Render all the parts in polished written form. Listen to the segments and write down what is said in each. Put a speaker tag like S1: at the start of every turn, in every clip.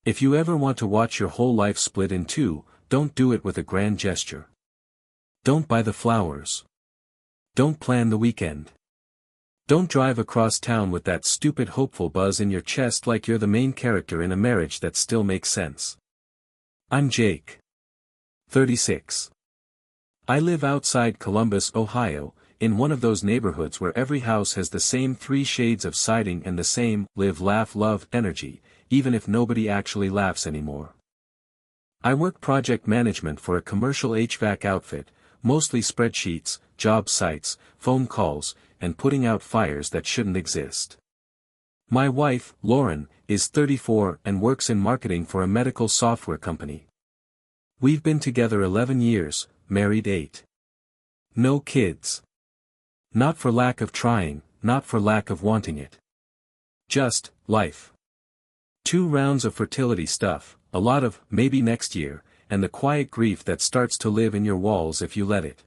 S1: If you ever want to watch your whole life split in two, don't do it with a grand gesture. Don't buy the flowers. Don't plan the weekend. Don't drive across town with that stupid hopeful buzz in your chest like you're the main character in a marriage that still makes sense. I'm Jake. 36. I live outside Columbus, Ohio, in one of those neighborhoods where every house has the same 3 shades of siding and the same live, laugh, love energy, even if nobody actually laughs anymore. I work project management for a commercial HVAC outfit, mostly spreadsheets, job sites, phone calls, and putting out fires that shouldn't exist. My wife, Lauren, is 34 and works in marketing for a medical software company. We've been together 11 years, married 8. No kids. Not for lack of trying, not for lack of wanting it. Just, life. 2 rounds of fertility stuff, a lot of, maybe next year, and the quiet grief that starts to live in your walls if you let it.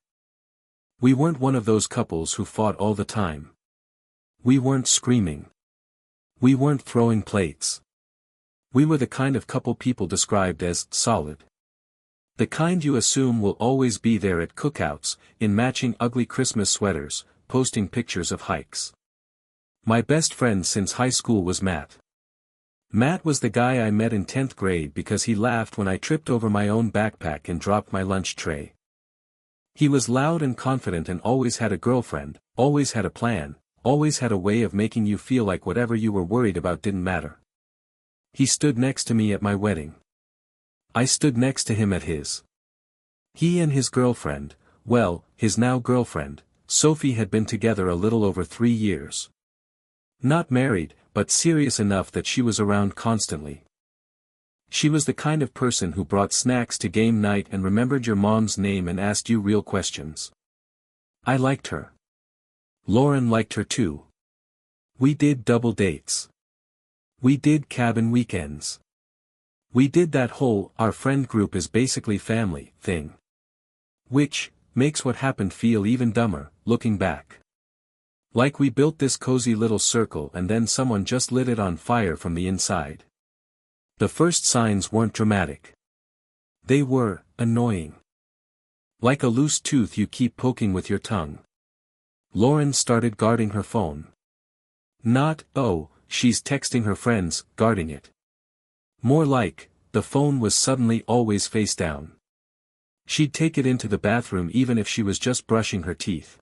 S1: We weren't one of those couples who fought all the time. We weren't screaming. We weren't throwing plates. We were the kind of couple people described as solid. The kind you assume will always be there at cookouts, in matching ugly Christmas sweaters, posting pictures of hikes. My best friend since high school was Matt. Matt was the guy I met in 10th grade because he laughed when I tripped over my own backpack and dropped my lunch tray. He was loud and confident and always had a girlfriend, always had a plan, always had a way of making you feel like whatever you were worried about didn't matter. He stood next to me at my wedding. I stood next to him at his. He and his girlfriend, well, his now girlfriend, Sophie, had been together a little over 3 years. Not married, but serious enough that she was around constantly. She was the kind of person who brought snacks to game night and remembered your mom's name and asked you real questions. I liked her. Lauren liked her too. We did double dates. We did cabin weekends. We did that whole "our friend group is basically family" thing. Which makes what happened feel even dumber, looking back. Like we built this cozy little circle and then someone just lit it on fire from the inside. The first signs weren't dramatic. They were annoying. Like a loose tooth you keep poking with your tongue. Lauren started guarding her phone. Not, oh, she's texting her friends, guarding it. More like, the phone was suddenly always face down. She'd take it into the bathroom even if she was just brushing her teeth.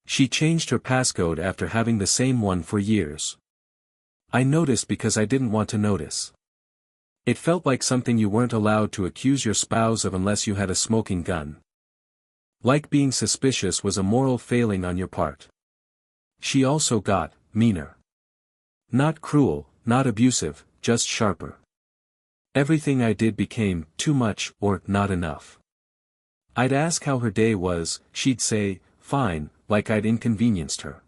S1: She changed her passcode after having the same one for years. I noticed because I didn't want to notice. It felt like something you weren't allowed to accuse your spouse of unless you had a smoking gun. Like being suspicious was a moral failing on your part. She also got meaner. Not cruel, not abusive, just sharper. Everything I did became too much or not enough. I'd ask how her day was, she'd say, fine, like I'd inconvenienced her.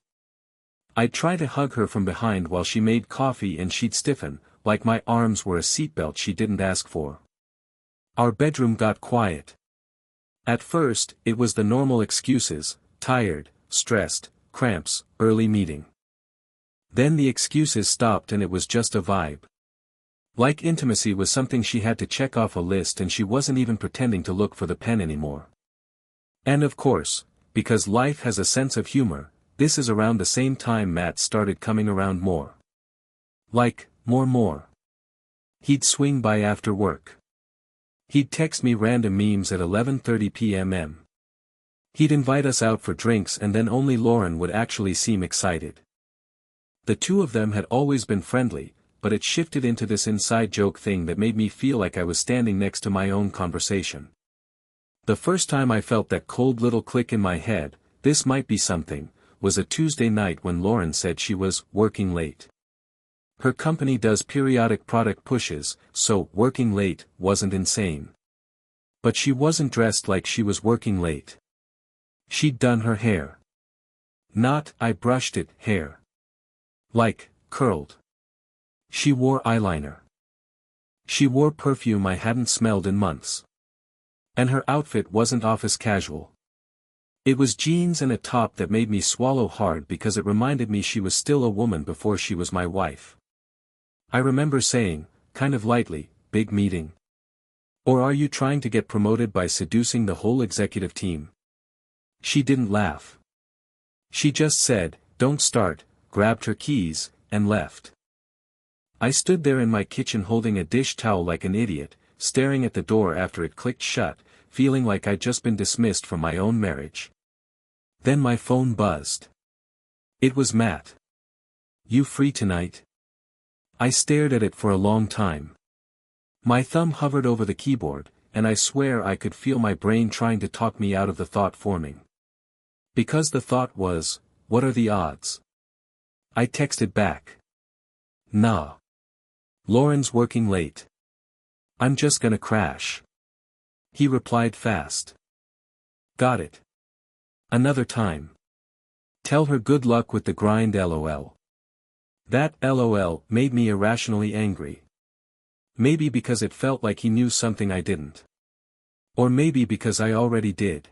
S1: I'd try to hug her from behind while she made coffee and she'd stiffen, like my arms were a seatbelt she didn't ask for. Our bedroom got quiet. At first, it was the normal excuses: tired, stressed, cramps, early meeting. Then the excuses stopped and it was just a vibe. Like intimacy was something she had to check off a list and she wasn't even pretending to look for the pen anymore. And of course, because life has a sense of humor, this is around the same time Matt started coming around more. Like, more. He'd swing by after work. He'd text me random memes at 11:30 p.m. He'd invite us out for drinks and then only Lauren would actually seem excited. The two of them had always been friendly, but it shifted into this inside joke thing that made me feel like I was standing next to my own conversation. The first time I felt that cold little click in my head, this might be something, was a Tuesday night when Lauren said she was working late. Her company does periodic product pushes, so working late wasn't insane. But she wasn't dressed like she was working late. She'd done her hair. Not I brushed it hair. Like, curled. She wore eyeliner. She wore perfume I hadn't smelled in months. And her outfit wasn't office casual. It was jeans and a top that made me swallow hard because it reminded me she was still a woman before she was my wife. I remember saying, kind of lightly, big meeting? Or are you trying to get promoted by seducing the whole executive team? She didn't laugh. She just said, don't start, grabbed her keys, and left. I stood there in my kitchen holding a dish towel like an idiot, staring at the door after it clicked shut, feeling like I'd just been dismissed from my own marriage. Then my phone buzzed. It was Matt. You free tonight? I stared at it for a long time. My thumb hovered over the keyboard, and I swear I could feel my brain trying to talk me out of the thought forming. Because the thought was, what are the odds? I texted back. Nah. Lauren's working late. I'm just gonna crash. He replied fast. Got it. Another time. Tell her good luck with the grind lol. That lol made me irrationally angry. Maybe because it felt like he knew something I didn't. Or maybe because I already did.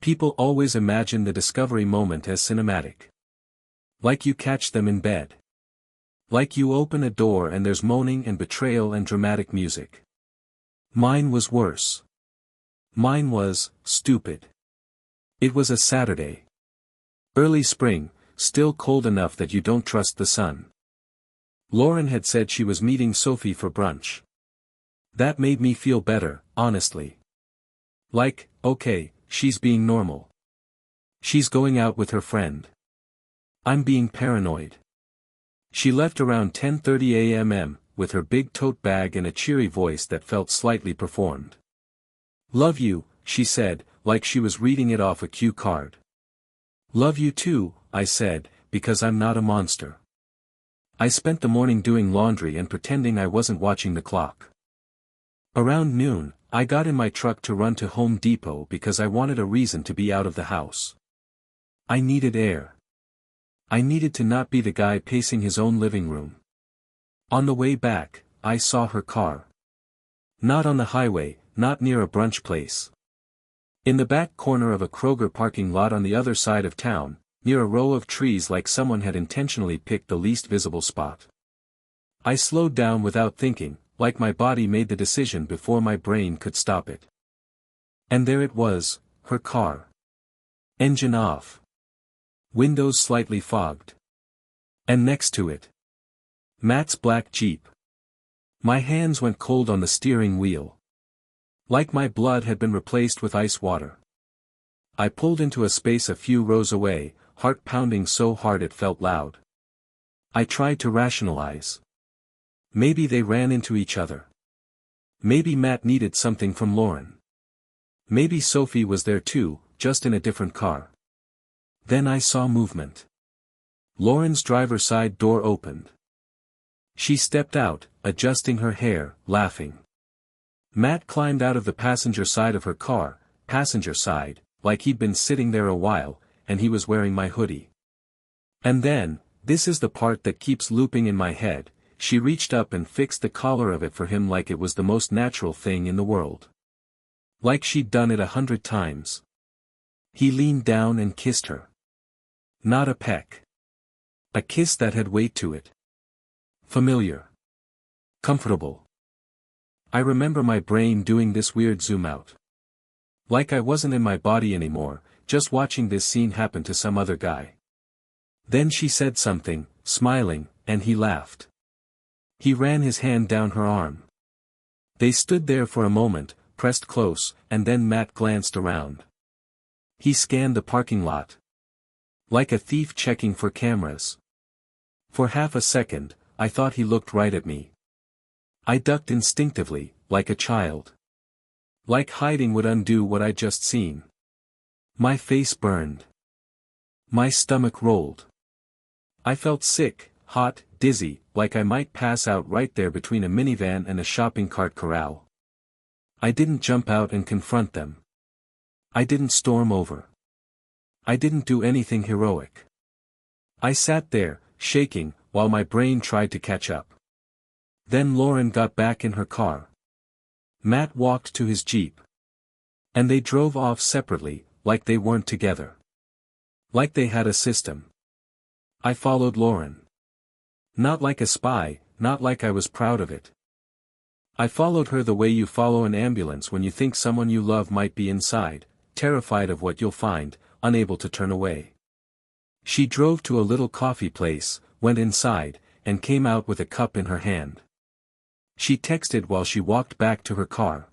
S1: People always imagine the discovery moment as cinematic. Like you catch them in bed. Like you open a door and there's moaning and betrayal and dramatic music. Mine was worse. Mine was, stupid. It was a Saturday. Early spring, still cold enough that you don't trust the sun. Lauren had said she was meeting Sophie for brunch. That made me feel better, honestly. Like, okay, she's being normal. She's going out with her friend. I'm being paranoid. She left around 10:30 a.m. with her big tote bag and a cheery voice that felt slightly performed. Love you, she said, like she was reading it off a cue card. Love you too, I said, because I'm not a monster. I spent the morning doing laundry and pretending I wasn't watching the clock. Around noon, I got in my truck to run to Home Depot because I wanted a reason to be out of the house. I needed air. I needed to not be the guy pacing his own living room. On the way back, I saw her car. Not on the highway, not near a brunch place. In the back corner of a Kroger parking lot on the other side of town, near a row of trees like someone had intentionally picked the least visible spot. I slowed down without thinking, like my body made the decision before my brain could stop it. And there it was, her car. Engine off. Windows slightly fogged. And next to it, Matt's black Jeep. My hands went cold on the steering wheel. Like my blood had been replaced with ice water. I pulled into a space a few rows away, heart pounding so hard it felt loud. I tried to rationalize. Maybe they ran into each other. Maybe Matt needed something from Lauren. Maybe Sophie was there too, just in a different car. Then I saw movement. Lauren's driver's side door opened. She stepped out, adjusting her hair, laughing. Matt climbed out of the passenger side of her car, passenger side, like he'd been sitting there a while, and he was wearing my hoodie. And then, this is the part that keeps looping in my head, she reached up and fixed the collar of it for him like it was the most natural thing in the world. Like she'd done it 100 times. He leaned down and kissed her. Not a peck. A kiss that had weight to it. Familiar. Comfortable. I remember my brain doing this weird zoom out. Like I wasn't in my body anymore, just watching this scene happen to some other guy. Then she said something, smiling, and he laughed. He ran his hand down her arm. They stood there for a moment, pressed close, and then Matt glanced around. He scanned the parking lot. Like a thief checking for cameras. For half a second, I thought he looked right at me. I ducked instinctively, like a child. Like hiding would undo what I'd just seen. My face burned. My stomach rolled. I felt sick, hot, dizzy, like I might pass out right there between a minivan and a shopping cart corral. I didn't jump out and confront them. I didn't storm over. I didn't do anything heroic. I sat there, shaking, while my brain tried to catch up. Then Lauren got back in her car. Matt walked to his Jeep. And they drove off separately, like they weren't together. Like they had a system. I followed Lauren. Not like a spy, not like I was proud of it. I followed her the way you follow an ambulance when you think someone you love might be inside, terrified of what you'll find, unable to turn away. She drove to a little coffee place, went inside, and came out with a cup in her hand. She texted while she walked back to her car.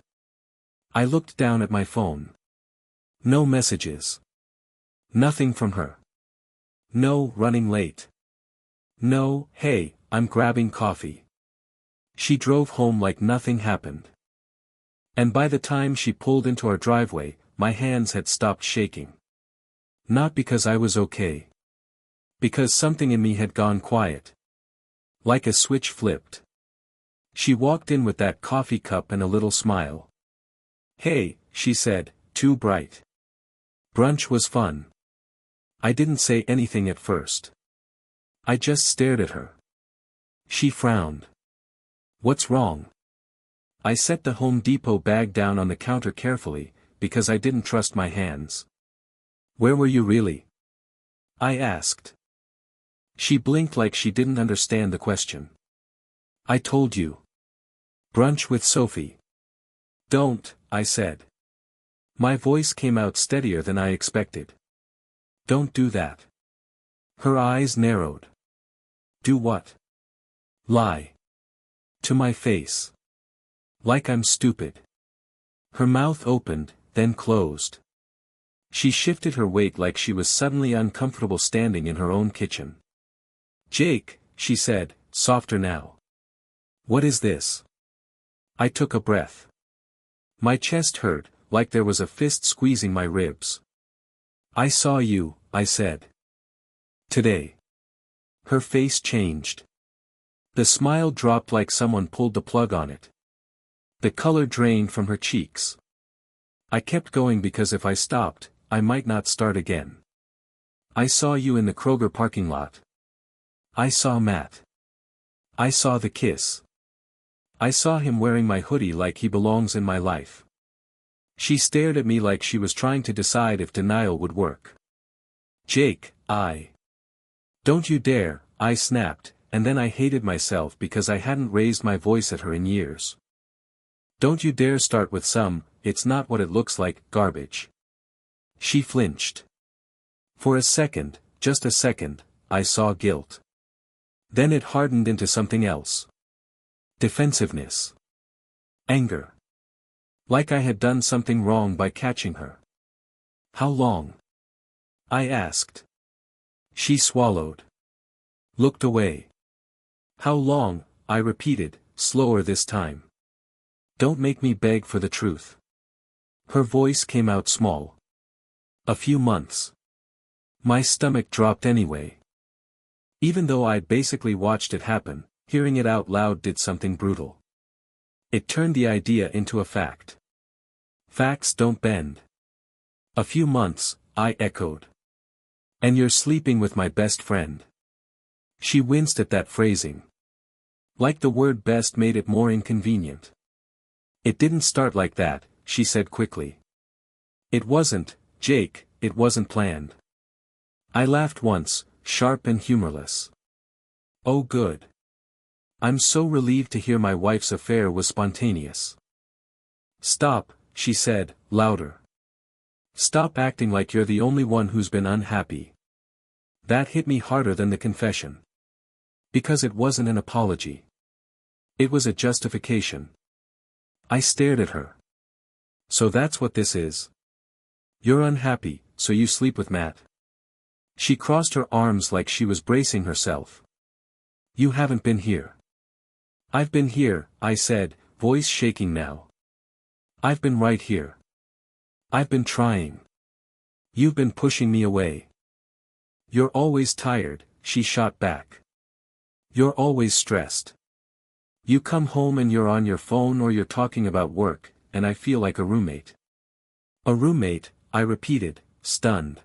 S1: I looked down at my phone. No messages. Nothing from her. No, running late. No, hey, I'm grabbing coffee. She drove home like nothing happened. And by the time she pulled into our driveway, my hands had stopped shaking. Not because I was okay. Because something in me had gone quiet. Like a switch flipped. She walked in with that coffee cup and a little smile. Hey, she said, too bright. Brunch was fun. I didn't say anything at first. I just stared at her. She frowned. What's wrong? I set the Home Depot bag down on the counter carefully, because I didn't trust my hands. Where were you really? I asked. She blinked like she didn't understand the question. I told you. Brunch with Sophie. Don't, I said. My voice came out steadier than I expected. Don't do that. Her eyes narrowed. Do what? Lie. To my face. Like I'm stupid. Her mouth opened, then closed. She shifted her weight like she was suddenly uncomfortable standing in her own kitchen. Jake, she said, softer now. What is this? I took a breath. My chest hurt, like there was a fist squeezing my ribs. I saw you, I said. Today. Her face changed. The smile dropped like someone pulled the plug on it. The color drained from her cheeks. I kept going because if I stopped, I might not start again. I saw you in the Kroger parking lot. I saw Matt. I saw the kiss. I saw him wearing my hoodie like he belongs in my life. She stared at me like she was trying to decide if denial would work. Jake, Don't you dare, I snapped, and then I hated myself because I hadn't raised my voice at her in years. Don't you dare start with some, it's not what it looks like, garbage. She flinched. For a second, just a second, I saw guilt. Then it hardened into something else. Defensiveness. Anger. Like I had done something wrong by catching her. How long? I asked. She swallowed. Looked away. How long, I repeated, slower this time. Don't make me beg for the truth. Her voice came out small. A few months. My stomach dropped anyway. Even though I'd basically watched it happen, hearing it out loud did something brutal. It turned the idea into a fact. Facts don't bend. A few months, I echoed. And you're sleeping with my best friend. She winced at that phrasing. Like the word best made it more inconvenient. It didn't start like that, she said quickly. It wasn't, Jake, it wasn't planned. I laughed once, sharp and humorless. Oh good. I'm so relieved to hear my wife's affair was spontaneous. Stop, she said, louder. Stop acting like you're the only one who's been unhappy. That hit me harder than the confession. Because it wasn't an apology. It was a justification. I stared at her. So that's what this is. You're unhappy, so you sleep with Matt. She crossed her arms like she was bracing herself. You haven't been here. I've been here, I said, voice shaking now. I've been right here. I've been trying. You've been pushing me away. You're always tired, she shot back. You're always stressed. You come home and you're on your phone or you're talking about work, and I feel like a roommate. A roommate, I repeated, stunned.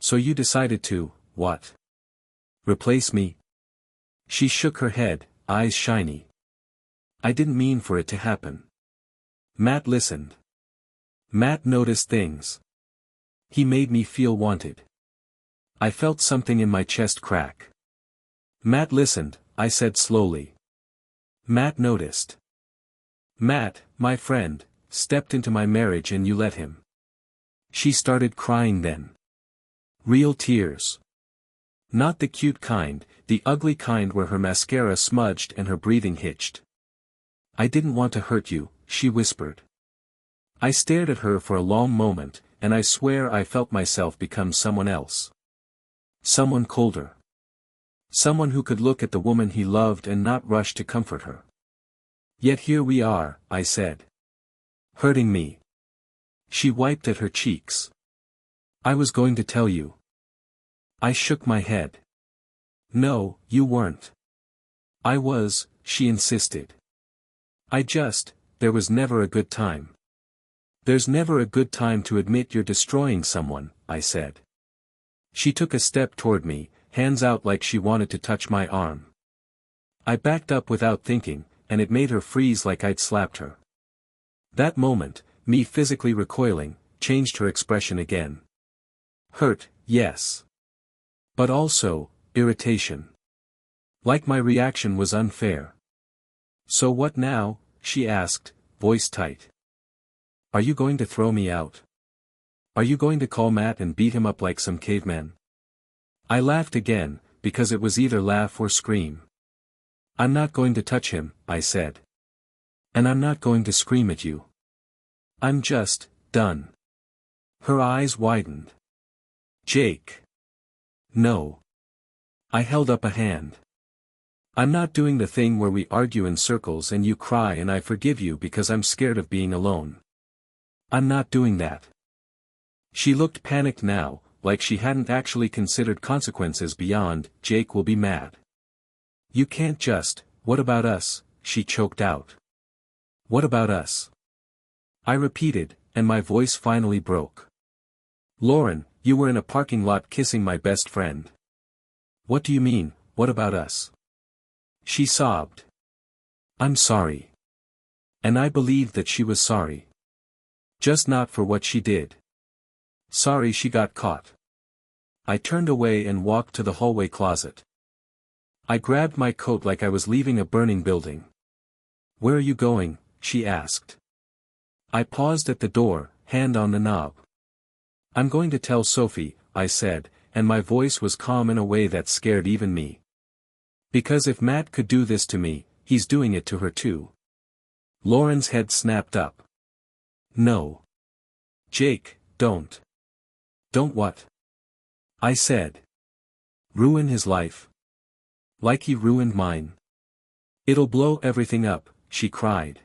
S1: So you decided to, what? Replace me? She shook her head, eyes shiny. I didn't mean for it to happen. Matt listened. Matt noticed things. He made me feel wanted. I felt something in my chest crack. Matt listened, I said slowly. Matt noticed. Matt, my friend, stepped into my marriage and you let him. She started crying then. Real tears. Not the cute kind, the ugly kind where her mascara smudged and her breathing hitched. I didn't want to hurt you, she whispered. I stared at her for a long moment, and I swear I felt myself become someone else. Someone colder. Someone who could look at the woman he loved and not rush to comfort her. Yet here we are, I said. Hurting me. She wiped at her cheeks. I was going to tell you. I shook my head. No, you weren't. I was, she insisted. There was never a good time. There's never a good time to admit you're destroying someone, I said. She took a step toward me, hands out like she wanted to touch my arm. I backed up without thinking, and it made her freeze like I'd slapped her. That moment, me physically recoiling, changed her expression again. Hurt, yes. But also, irritation. Like my reaction was unfair. So what now? She asked, voice tight. Are you going to throw me out? Are you going to call Matt and beat him up like some caveman? I laughed again, because it was either laugh or scream. I'm not going to touch him, I said. And I'm not going to scream at you. I'm just, done. Her eyes widened. Jake. No. I held up a hand. I'm not doing the thing where we argue in circles and you cry and I forgive you because I'm scared of being alone. I'm not doing that. She looked panicked now, like she hadn't actually considered consequences beyond, Jake will be mad. You can't just, what about us, she choked out. What about us? I repeated, and my voice finally broke. Lauren, you were in a parking lot kissing my best friend. What do you mean, what about us? She sobbed. I'm sorry. And I believed that she was sorry. Just not for what she did. Sorry she got caught. I turned away and walked to the hallway closet. I grabbed my coat like I was leaving a burning building. Where are you going? She asked. I paused at the door, hand on the knob. I'm going to tell Sophie, I said, and my voice was calm in a way that scared even me. Because if Matt could do this to me, he's doing it to her too. Lauren's head snapped up. No. Jake, don't. Don't what? I said. Ruin his life. Like he ruined mine. It'll blow everything up, she cried.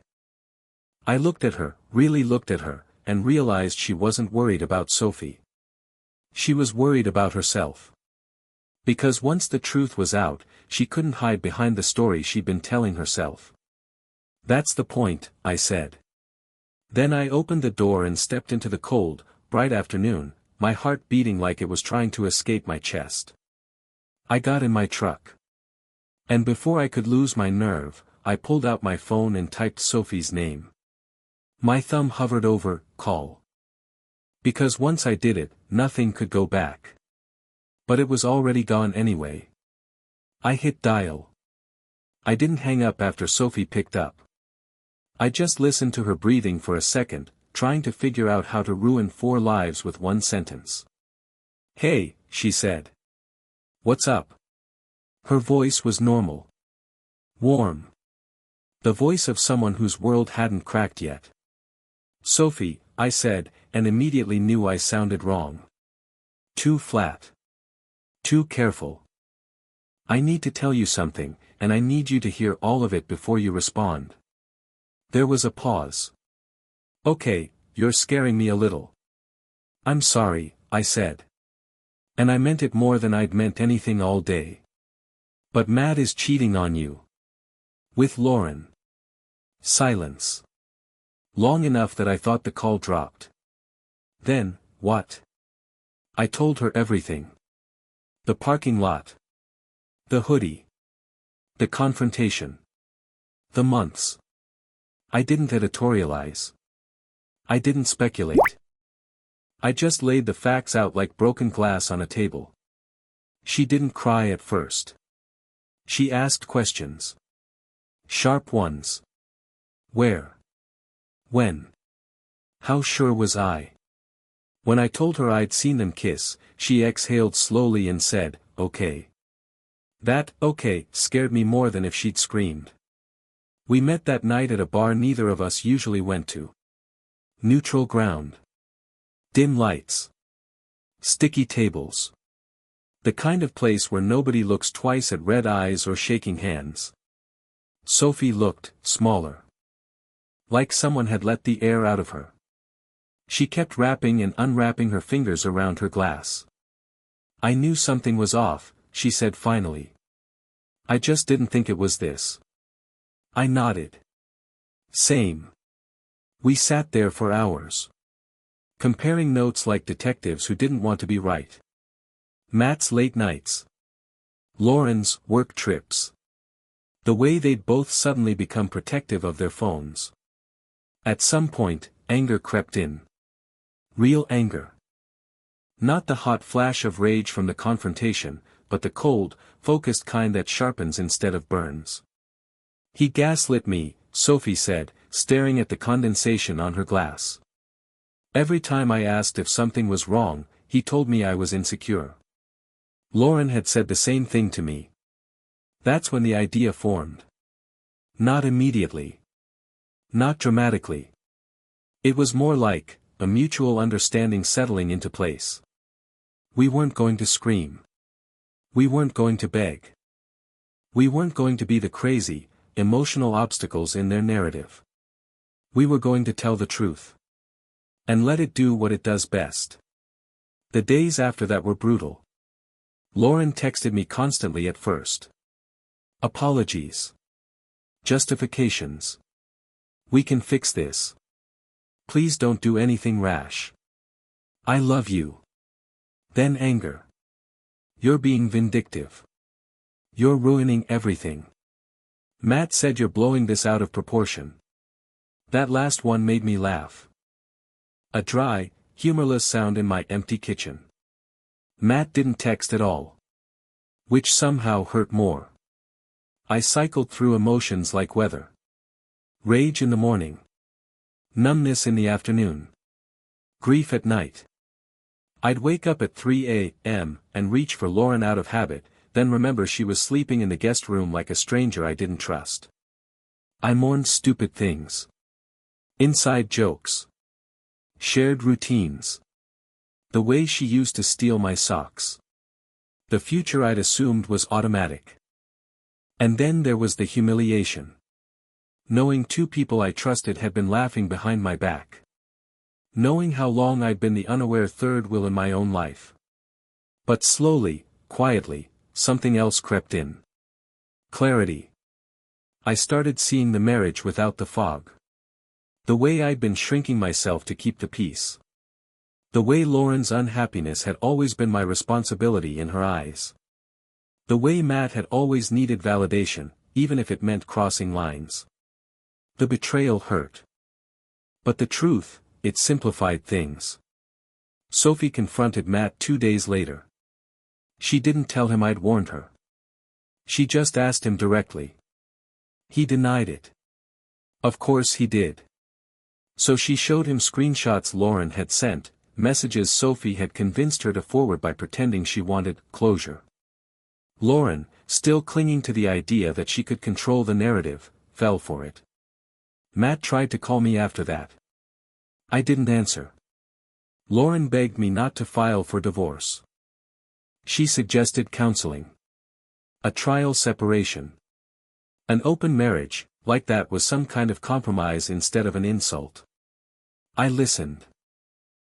S1: I looked at her, really looked at her, and realized she wasn't worried about Sophie. She was worried about herself. Because once the truth was out, she couldn't hide behind the story she'd been telling herself. That's the point, I said. Then I opened the door and stepped into the cold, bright afternoon, my heart beating like it was trying to escape my chest. I got in my truck. And before I could lose my nerve, I pulled out my phone and typed Sophie's name. My thumb hovered over, call. Because once I did it, nothing could go back. But it was already gone anyway. I hit dial. I didn't hang up after Sophie picked up. I just listened to her breathing for a second, trying to figure out how to ruin 4 lives with one sentence. Hey, she said. What's up? Her voice was normal. Warm. The voice of someone whose world hadn't cracked yet. Sophie, I said, and immediately knew I sounded wrong. Too flat. Too careful. I need to tell you something, and I need you to hear all of it before you respond. There was a pause. Okay, you're scaring me a little. I'm sorry, I said. And I meant it more than I'd meant anything all day. But Matt is cheating on you. With Lauren. Silence. Long enough that I thought the call dropped. Then, what? I told her everything. The parking lot. The hoodie. The confrontation. The months. I didn't editorialize. I didn't speculate. I just laid the facts out like broken glass on a table. She didn't cry at first. She asked questions. Sharp ones. Where? When? How sure was I? When I told her I'd seen them kiss, she exhaled slowly and said, "Okay." That "okay" scared me more than if she'd screamed. We met that night at a bar neither of us usually went to. Neutral ground. Dim lights. Sticky tables. The kind of place where nobody looks twice at red eyes or shaking hands. Sophie looked smaller. Like someone had let the air out of her. She kept wrapping and unwrapping her fingers around her glass. "I knew something was off," she said finally. "I just didn't think it was this." I nodded. Same. We sat there for hours. Comparing notes like detectives who didn't want to be right. Matt's late nights. Lauren's work trips. The way they'd both suddenly become protective of their phones. At some point, anger crept in. Real anger. Not the hot flash of rage from the confrontation, but the cold, focused kind that sharpens instead of burns. "He gaslit me," Sophie said, staring at the condensation on her glass. "Every time I asked if something was wrong, he told me I was insecure. Lauren had said the same thing to me. That's when the idea formed. Not immediately. Not dramatically. It was more like a mutual understanding settling into place. We weren't going to scream. We weren't going to beg. We weren't going to be the crazy, emotional obstacles in their narrative. We were going to tell the truth. And let it do what it does best." The days after that were brutal. Lauren texted me constantly at first. Apologies. Justifications. "We can fix this. Please don't do anything rash. I love you." Then anger. "You're being vindictive. You're ruining everything. Matt said you're blowing this out of proportion." That last one made me laugh. A dry, humorless sound in my empty kitchen. Matt didn't text at all. Which somehow hurt more. I cycled through emotions like weather. Rage in the morning. Numbness in the afternoon. Grief at night. I'd wake up at 3 a.m. and reach for Lauren out of habit, then remember she was sleeping in the guest room like a stranger I didn't trust. I mourned stupid things. Inside jokes. Shared routines. The way she used to steal my socks. The future I'd assumed was automatic. And then there was the humiliation. Knowing two people I trusted had been laughing behind my back. Knowing how long I'd been the unaware third wheel in my own life. But slowly, quietly, something else crept in. Clarity. I started seeing the marriage without the fog. The way I'd been shrinking myself to keep the peace. The way Lauren's unhappiness had always been my responsibility in her eyes. The way Matt had always needed validation, even if it meant crossing lines. The betrayal hurt. But the truth, it simplified things. Sophie confronted Matt 2 days later. She didn't tell him I'd warned her. She just asked him directly. He denied it. Of course he did. So she showed him screenshots Lauren had sent, messages Sophie had convinced her to forward by pretending she wanted closure. Lauren, still clinging to the idea that she could control the narrative, fell for it. Matt tried to call me after that. I didn't answer. Lauren begged me not to file for divorce. She suggested counseling. A trial separation. An open marriage, like that was some kind of compromise instead of an insult. I listened.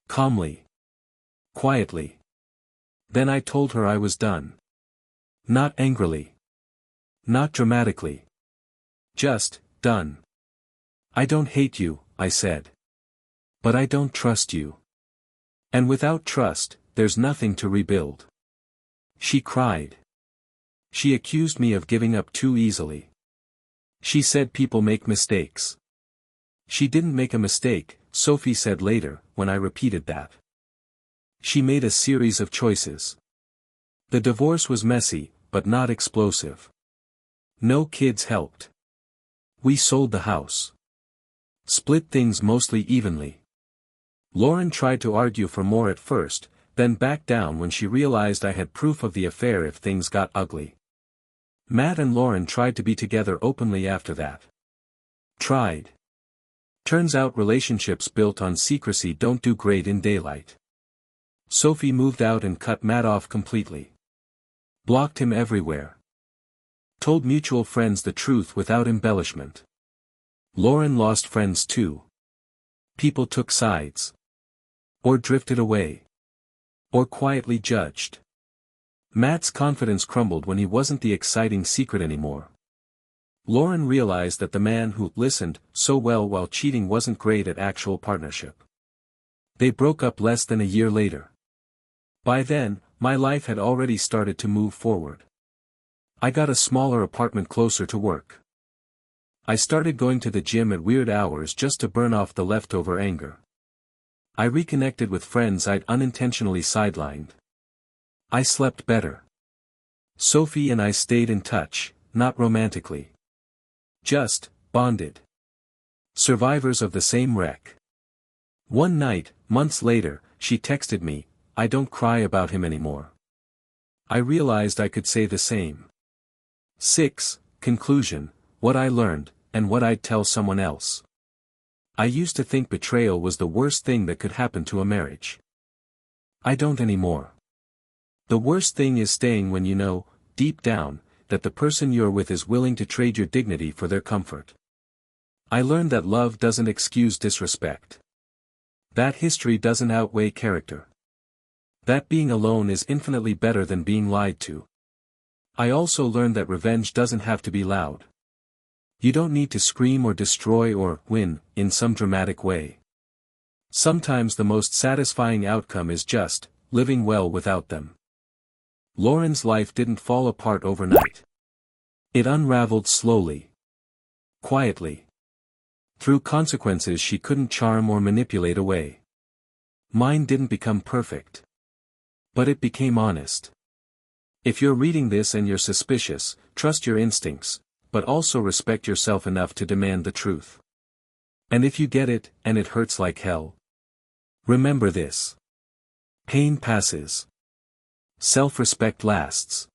S1: Calmly. Quietly. Then I told her I was done. Not angrily. Not dramatically. Just, done. I don't hate you, I said. But I don't trust you. And without trust, there's nothing to rebuild. She cried. She accused me of giving up too easily. She said people make mistakes. She didn't make a mistake, Sophie said later, when I repeated that. She made a series of choices. The divorce was messy, but not explosive. No kids helped. We sold the house. Split things mostly evenly. Lauren tried to argue for more at first, then backed down when she realized I had proof of the affair if things got ugly. Matt and Lauren tried to be together openly after that. Tried. Turns out relationships built on secrecy don't do great in daylight. Sophie moved out and cut Matt off completely. Blocked him everywhere. Told mutual friends the truth without embellishment. Lauren lost friends too. People took sides. Or drifted away. Or quietly judged. Matt's confidence crumbled when he wasn't the exciting secret anymore. Lauren realized that the man who listened so well while cheating wasn't great at actual partnership. They broke up less than a year later. By then, my life had already started to move forward. I got a smaller apartment closer to work. I started going to the gym at weird hours just to burn off the leftover anger. I reconnected with friends I'd unintentionally sidelined. I slept better. Sophie and I stayed in touch, not romantically. Just, bonded. Survivors of the same wreck. One night, months later, she texted me, "I don't cry about him anymore." I realized I could say the same. 6. Conclusion, what I learned, and what I'd tell someone else. I used to think betrayal was the worst thing that could happen to a marriage. I don't anymore. The worst thing is staying when you know, deep down, that the person you're with is willing to trade your dignity for their comfort. I learned that love doesn't excuse disrespect. That history doesn't outweigh character. That being alone is infinitely better than being lied to. I also learned that revenge doesn't have to be loud. You don't need to scream or destroy or win in some dramatic way. Sometimes the most satisfying outcome is just living well without them. Lauren's life didn't fall apart overnight. It unraveled slowly. Quietly. Through consequences she couldn't charm or manipulate away. Mine didn't become perfect. But it became honest. If you're reading this and you're suspicious, trust your instincts, but also respect yourself enough to demand the truth. And if you get it, and it hurts like hell, remember this. Pain passes. Self-respect lasts.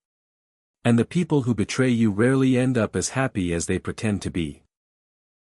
S1: And the people who betray you rarely end up as happy as they pretend to be.